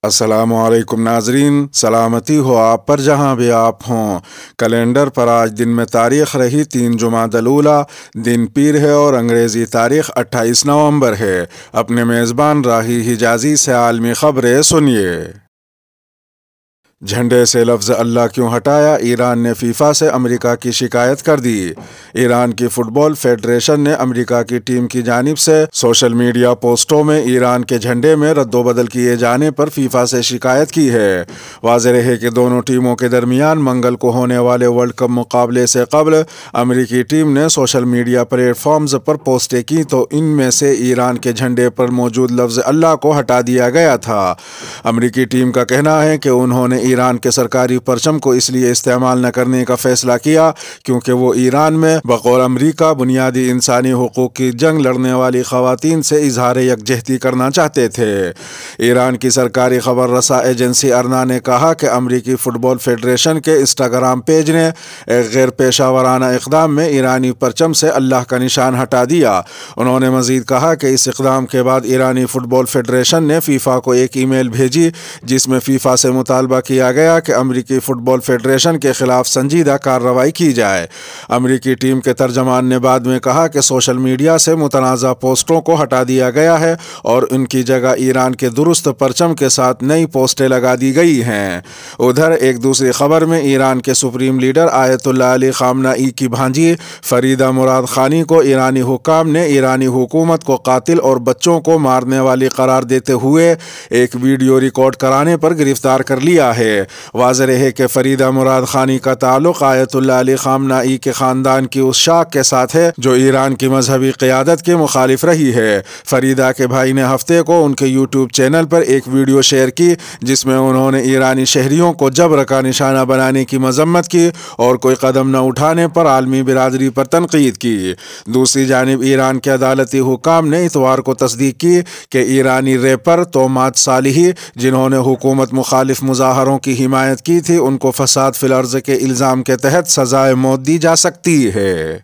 السلام علیکم ناظرین، سلامتی ہو آپ پر جہاں بھی آپ ہوں۔ کیلنڈر پر آج دن میں تاریخ رہی 3 جمادی الاولیٰ، دن پیر ہے اور انگریزی تاریخ 28 نومبر ہے۔ اپنے میزبان راہی حجازی سے عالمی خبریں سنیے۔ جھنڈے سے لفظ اللہ کیوں ہٹایا؟ ایران نے فیفا سے امریکہ کی شکایت کر دی۔ ایران کی فٹ بال فیڈریشن نے امریکہ کی ٹیم کی جانب سے سوشل میڈیا پوسٹوں میں ایران کے جھنڈے میں رد و بدل کیے جانے پر فیفا سے شکایت کی ہے۔ واضح ہے کہ دونوں ٹیموں کے درمیان منگل کو ہونے والے ورلڈ کپ مقابلے سے قبل امریکی ٹیم نے سوشل میڈیا پلیٹ فارمز پر پوسٹیں کی تو ان میں سے ایران کے جھنڈے پر موجود لفظ اللہ کو ہٹا دیا گیا تھا۔ امریکی ٹیم کا کہنا ہے کہ انہوں نے ایران کے سرکاری پرچم کو اس لیے استعمال نہ کرنے کا فیصلہ کیا کیونکہ وہ ایران میں بقول امریکہ بنیادی انسانی حقوق کی جنگ لڑنے والی خواتین سے اظہار یکجہتی کرنا چاہتے تھے۔ ایران کی سرکاری خبر رساں ایجنسی ارنا نے کہا کہ امریکی فٹ بال فیڈریشن کے انسٹاگرام پیج نے ایک غیر پیشہ ورانہ اقدام میں ایرانی پرچم سے اللہ کا نشان ہٹا دیا۔ انہوں نے مزید کہا کہ اس اقدام کے بعد ایرانی فٹ بال فیڈریشن نے فیفا کو ایک ای میل بھیجی جس میں فیفا سے مطالبہ کیا گیا کہ امریکی فٹ بال فیڈریشن کے خلاف سنجیدہ کارروائی کی جائے۔ امریکی ٹیم کے ترجمان نے بعد میں کہا کہ سوشل میڈیا سے متنازع پوسٹوں کو ہٹا دیا گیا ہے اور ان کی جگہ ایران کے درست پرچم کے ساتھ نئی پوسٹیں لگا دی گئی ہیں۔ ادھر ایک دوسری خبر میں ایران کے سپریم لیڈر آیت اللہ علی خامنہ ای کی بھانجی فریدہ مراد خانی کو ایرانی حکام نے ایرانی حکومت کو قاتل اور بچوں کو مارنے والی قرار دیتے ہوئے ایک ویڈیو ریکارڈ کرانے پر گرفتار کر لیا ہے۔ واضح ہے کہ فریدہ مراد خانی کا تعلق آیت اللہ علی خامنہ ای کے خاندان کی اس شاخ کے ساتھ ہے جو ایران کی مذہبی قیادت کے مخالف رہی ہے۔ فریدہ کے بھائی نے ہفتے کو ان کے یوٹیوب چینل پر ایک ویڈیو شیئر کی جس میں انہوں نے ایرانی شہریوں کو جبر کا نشانہ بنانے کی مذمت کی اور کوئی قدم نہ اٹھانے پر عالمی برادری پر تنقید کی۔ دوسری جانب ایران کے عدالتی حکام نے اتوار کو تصدیق کی کہ ایرانی ریپر توماد صالحی جنہوں نے حکومت مخالف مظاہروں کی حمایت کی تھی ان کو فساد فی الارض کے الزام کے تحت سزائے موت دی جا سکتی ہے۔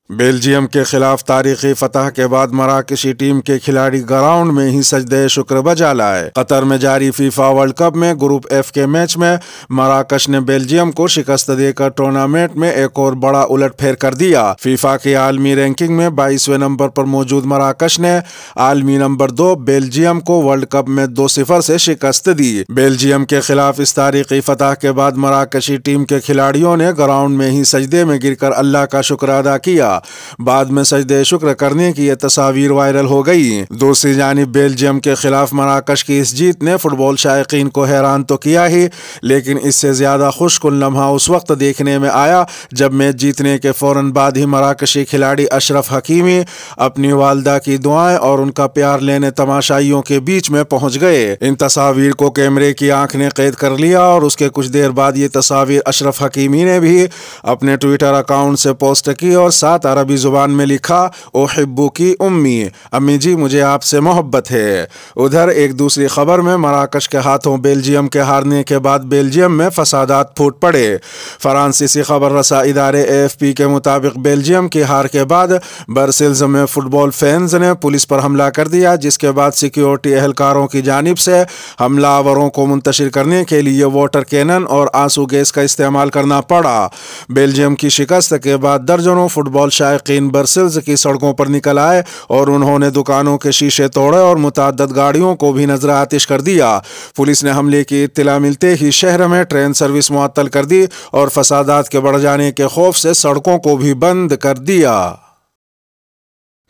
بیلجیم کے خلاف تاریخی فتح کے بعد مراکشی ٹیم کے کھلاڑی گراؤنڈ میں ہی سجدہ شکر بجا لائے۔ قطر میں جاری فیفا ورلڈ کپ میں گروپ ایف کے میچ میں مراکش نے بیلجیم کو شکست دے کر ٹورنامنٹ میں ایک اور بڑا الٹ پھیر کر دیا۔ فیفا کی عالمی رینکنگ میں 22ویں نمبر پر موجود مراکش نے عالمی نمبر 2 بیلجیم کو ورلڈ کپ میں 2-0 سے شکست دی۔ بیلجیم کے خلاف اس تاریخی فتح کے بعد مراکشی ٹیم کے کھلاڑیوں نے گراؤنڈ میں ہی سجدے میں گر کر اللہ کا شکر ادا کیا۔ بعد میں سجدہ شکر کرنے کی یہ تصاویر وائرل ہو گئی۔ دوسری جانب بیلجیم کے خلاف مراکش کی اس جیت نے فٹ بال شائقین کو حیران تو کیا ہی لیکن اس سے زیادہ خوش کن لمحہ اس وقت دیکھنے میں آیا جب میچ جیتنے کے فوراً بعد ہی مراکشی کھلاڑی اشرف حکیمی اپنی والدہ کی دعائیں اور ان کا پیار لینے تماشائیوں کے بیچ میں پہنچ گئے۔ ان تصاویر کو کیمرے کی آنکھ نے قید کر لیا اور اس کے کچھ دیر بعد یہ تصاویر اشرف حکیمی نے بھی اپنے ٹویٹر اکاؤنٹ سے پوسٹ کی اور ساتھ عربی زبان میں لکھا احبوکی امی، امی جی مجھے آپ سے محبت ہے۔ ادھر ایک دوسری خبر میں مراکش کے ہاتھوں بیلجیم کے ہارنے کے بعد بیلجیم میں فسادات پھوٹ پڑے۔ فرانسیسی خبر رساں ادارے AFP کے مطابق بیلجیم کی ہار کے بعد برسلز میں فٹ بال فینز نے پولیس پر حملہ کر دیا جس کے بعد سیکیورٹی اہلکاروں کی جانب سے حملہ آوروں کو منتشر کرنے کے لیے واٹر کینن اور آنسو گیس کا استعمال کرنا پڑا۔ بیلجیم کی شکست کے بعد درجنوں فٹ بال شائقین برسلز کی سڑکوں پر نکل آئے اور انہوں نے دکانوں کے شیشے توڑے اور متعدد گاڑیوں کو بھی نظر آتش کر دیا۔ پولیس نے حملے کی اطلاع ملتے ہی شہر میں ٹرین سروس معطل کر دی اور فسادات کے بڑھ جانے کے خوف سے سڑکوں کو بھی بند کر دیا۔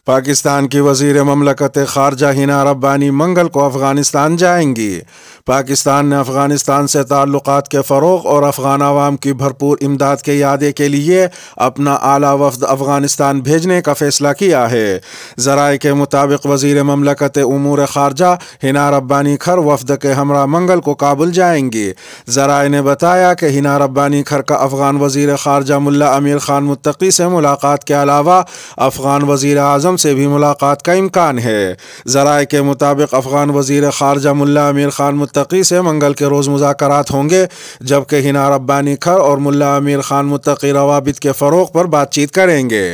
پاکستان کی وزیر مملکت خارجہ ہنا ربانی منگل کو افغانستان جائیں گی۔ پاکستان نے افغانستان سے تعلقات کے فروغ اور افغان عوام کی بھرپور امداد کے اعادے کے لیے اپنا اعلیٰ وفد افغانستان بھیجنے کا فیصلہ کیا ہے۔ ذرائع کے مطابق وزیر مملکت امور خارجہ ہنا ربانی کھر وفد کے ہمراہ منگل کو کابل جائیں گی۔ ذرائع نے بتایا کہ ہنا ربانی کھر کا افغان وزیر خارجہ ملا امیر خان متقی سے ملاقات کے علاوہ افغان وزیر اعظم سے بھی ملاقات کا امکان ہے۔ ذرائع کے مطابق افغان وزیر خارجہ ملا امیر خان متقی سے منگل کے روز مذاکرات ہوں گے، جبکہ ہنا ربانی کھر اور ملا امیر خان متقی روابط کے فروغ پر بات چیت کریں گے۔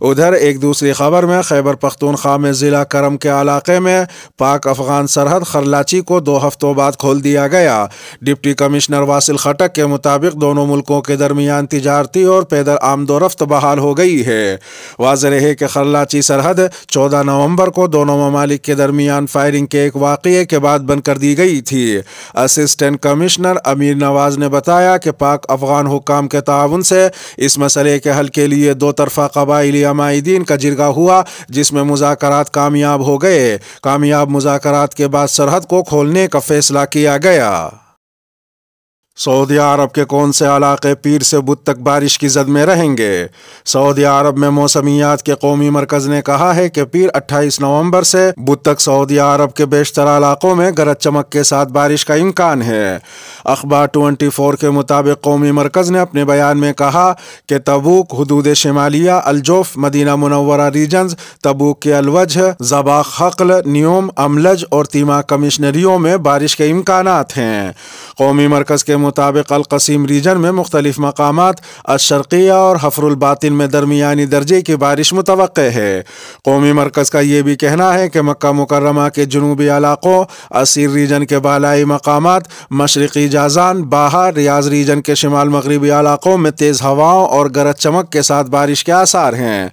ادھر ایک دوسری خبر میں خیبر پختونخوا میں ضلع کرم کے علاقے میں پاک افغان سرحد خرلاچی کو 2 ہفتوں بعد کھول دیا گیا۔ ڈپٹی کمشنر واصل خٹک کے مطابق دونوں ملکوں کے درمیان تجارتی اور پیدل آمد و رفت بحال ہو گئی ہے۔ واضح ہے کہ خرلاچی سرحد 14 نومبر کو دونوں ممالک کے درمیان فائرنگ کے ایک واقعے کے بعد بند کر دی گئی تھی۔ اسسٹنٹ کمشنر امیر نواز نے بتایا کہ پاک افغان حکام کے تعاون سے اس مسئلے کے حل کے لیے 2 طرفہ قبائلی عمائدین کا جرگہ ہوا، جس میں مذاکرات کامیاب ہو گئے۔ کامیاب مذاکرات کے بعد سرحد کو کھولنے کا فیصلہ کیا گیا۔ سعودی عرب کے کون سے علاقے پیر سے بدھ تک بارش کی زد میں رہیں گے؟ سعودی عرب میں موسمیات کے قومی مرکز نے کہا ہے کہ پیر 28 نومبر سے بدھ تک سعودی عرب کے بیشتر علاقوں میں گرج چمک کے ساتھ بارش کا امکان ہے۔ اخبار 24 کے مطابق قومی مرکز نے اپنے بیان میں کہا کہ تبوک، حدود شمالیہ، الجوف، مدینہ منورہ ریجنز، تبوک کے الوجہ، زباق حقل، نیوم، املج اور تیما کمشنریوں میں بارش کے امکانات ہیں۔ قومی مرکز کے مطابق القصیم ریجن میں مختلف مقامات، الشرقیہ اور حفر الباطن میں درمیانی درجے کی بارش متوقع ہے۔ قومی مرکز کا یہ بھی کہنا ہے کہ مکہ مکرمہ کے جنوبی علاقوں، اسیر ریجن کے بالائی مقامات، مشرقی جازان، باہا، ریاض ریجن کے شمال مغربی علاقوں میں تیز ہواؤں اور گرج چمک کے ساتھ بارش کے آثار ہیں۔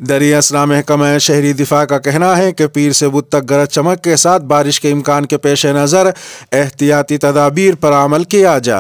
دریں اثنا محکمہ شہری دفاع کا کہنا ہے کہ پیر سے بدھ تک گرج چمک کے ساتھ بارش کے امکان کے پیش نظر احتیاطی تدابیر پر عمل کیا جائے۔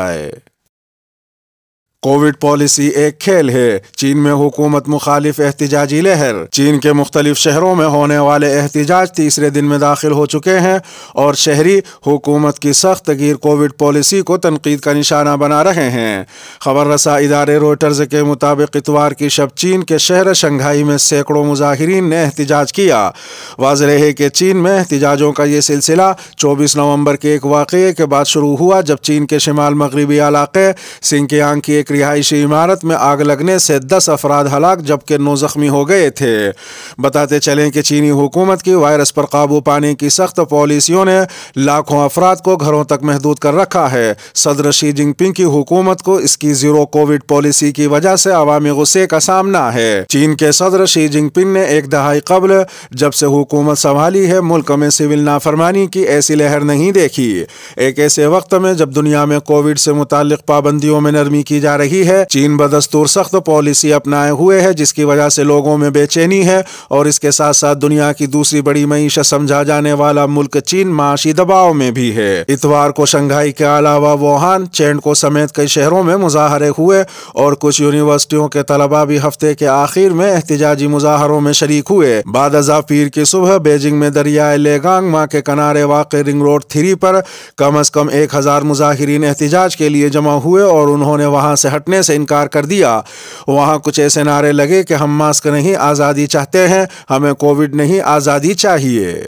کووڈ پالیسی ایک کھیل ہے، چین میں حکومت مخالف احتجاجی لہر۔ چین کے مختلف شہروں میں ہونے والے احتجاج تیسرے دن میں داخل ہو چکے ہیں اور شہری حکومت کی سخت گیر کووڈ پالیسی کو تنقید کا نشانہ بنا رہے ہیں۔ خبر رساں ادارے روئٹرز کے مطابق اتوار کی شب چین کے شہر شنگھائی میں سینکڑوں مظاہرین نے احتجاج کیا۔ واضح ہے کہ چین میں احتجاجوں کا یہ سلسلہ 24 نومبر کے ایک واقعے کے بعد شروع ہوا، جب چین کے شمال مغربی علاقے سنکیانگ کی ایک رہائشی عمارت میں آگ لگنے سے 10 افراد ہلاک جبکہ 9 زخمی ہو گئے تھے۔ بتاتے چلیں کہ چینی حکومت کی وائرس پر قابو پانے کی سخت پالیسیوں نے لاکھوں افراد کو گھروں تک محدود کر رکھا ہے۔ صدر شی جن پنگ کی حکومت کو اس کی زیرو کووڈ پالیسی کی وجہ سے عوامی غصے کا سامنا ہے۔ چین کے صدر شی جن پنگ نے ایک دہائی قبل جب سے حکومت سنبھالی ہے، ملک میں سول نافرمانی کی ایسی لہر نہیں دیکھی۔ ایک ایسے وقت میں جب دنیا میں کووڈ سے متعلق پابندیوں میں نرمی کی جا رہی ہے، چین بدستور سخت پالیسی اپنائے ہوئے ہے، جس کی وجہ سے لوگوں میں بے چینی ہے اور اس کے ساتھ ساتھ دنیا کی دوسری بڑی معیشت سمجھا جانے والا ملک چین معاشی دباؤ میں بھی ہے۔ اتوار کو شنگھائی کے علاوہ ووہان، چینڈکو سمیت کئی شہروں میں مظاہرے ہوئے اور کچھ یونیورسٹیوں کے طلباء بھی ہفتے کے آخر میں احتجاجی مظاہروں میں شریک ہوئے۔ بعد ازاں پیر کی صبح بیجنگ میں دریائے لیگانگ ماں کے کنارے واقع رنگ روڈ 3 پر کم از کم 1000 مظاہرین احتجاج کے لیے جمع ہوئے اور انہوں نے وہاں سے ہٹنے سے انکار کر دیا۔ وہاں کچھ ایسے نعرے لگے کہ ہم ماسک نہیں آزادی چاہتے ہیں، ہمیں کووڈ نہیں آزادی چاہیے۔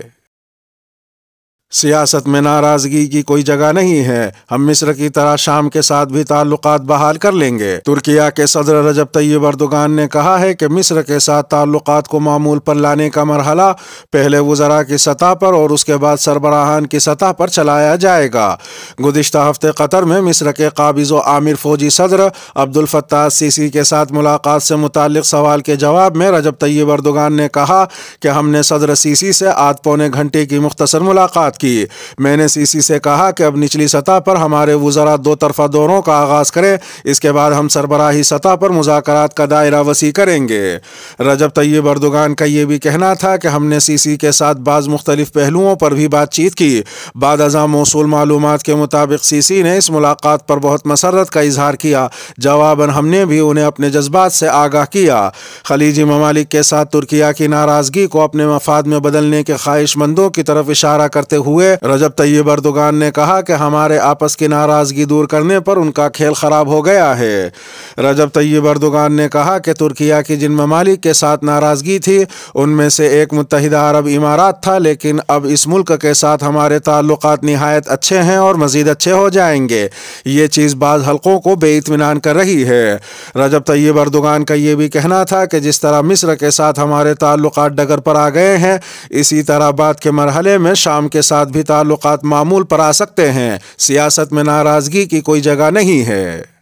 سیاست میں ناراضگی کی کوئی جگہ نہیں ہے، ہم مصر کی طرح شام کے ساتھ بھی تعلقات بحال کر لیں گے۔ ترکیہ کے صدر رجب طیب اردوغان نے کہا ہے کہ مصر کے ساتھ تعلقات کو معمول پر لانے کا مرحلہ پہلے وزراء کی سطح پر اور اس کے بعد سربراہان کی سطح پر چلایا جائے گا۔ گزشتہ ہفتے قطر میں مصر کے قابض و آمر فوجی صدر عبد الفتاح السیسی کے ساتھ ملاقات سے متعلق سوال کے جواب میں رجب طیب اردوغان نے کہا کہ ہم نے صدر السیسی سے آدھ پونے گھنٹے کی مختصر ملاقات کی۔ میں نے سیسی سے کہا کہ اب نچلی سطح پر ہمارے وزراء 2 طرفہ دوروں کا آغاز کریں، اس کے بعد ہم سربراہی سطح پر مذاکرات کا دائرہ وسیع کریں گے۔ رجب طیب اردوغان کا یہ بھی کہنا تھا کہ ہم نے سیسی کے ساتھ بعض مختلف پہلوؤں پر بھی بات چیت کی۔ بعد ازاں موصول معلومات کے مطابق سیسی نے اس ملاقات پر بہت مسرت کا اظہار کیا۔ جواباً ہم نے بھی انہیں اپنے جذبات سے آگاہ کیا۔ خلیجی ممالک کے ساتھ ترکیہ کی ناراضگی کو اپنے مفاد میں بدلنے کے خواہش مندوں کی طرف اشارہ کرتے ہوئے رجب طیب اردوغان نے کہا کہ ہمارے آپس کی ناراضگی دور کرنے پر ان کا کھیل خراب ہو گیا ہے۔ رجب طیب اردوغان نے کہا کہ ترکیہ کی جن ممالک کے ساتھ ناراضگی تھی ان میں سے ایک متحدہ عرب امارات تھا، لیکن اب اس ملک کے ساتھ ہمارے تعلقات نہایت اچھے ہیں اور مزید اچھے ہو جائیں گے۔ یہ چیز بعض حلقوں کو بے اطمینان کر رہی ہے۔ رجب طیب اردوغان کا یہ بھی کہنا تھا کہ جس طرح مصر کے ساتھ ہمارے تعلقات ڈگر پر آ گئے ہیں، اسی طرح بعد کے مرحلے میں شام کے ساتھ بھی تعلقات معمول پر آ سکتے ہیں۔ سیاست میں ناراضگی کی کوئی جگہ نہیں ہے۔